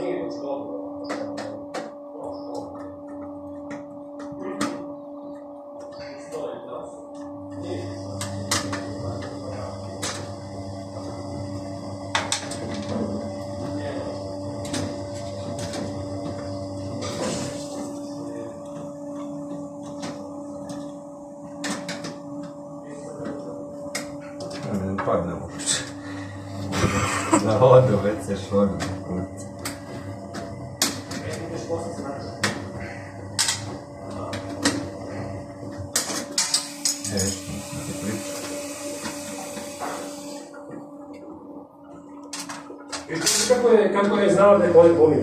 Не падне може. На воду виться шорт. Kako je znao da je bolje pomio?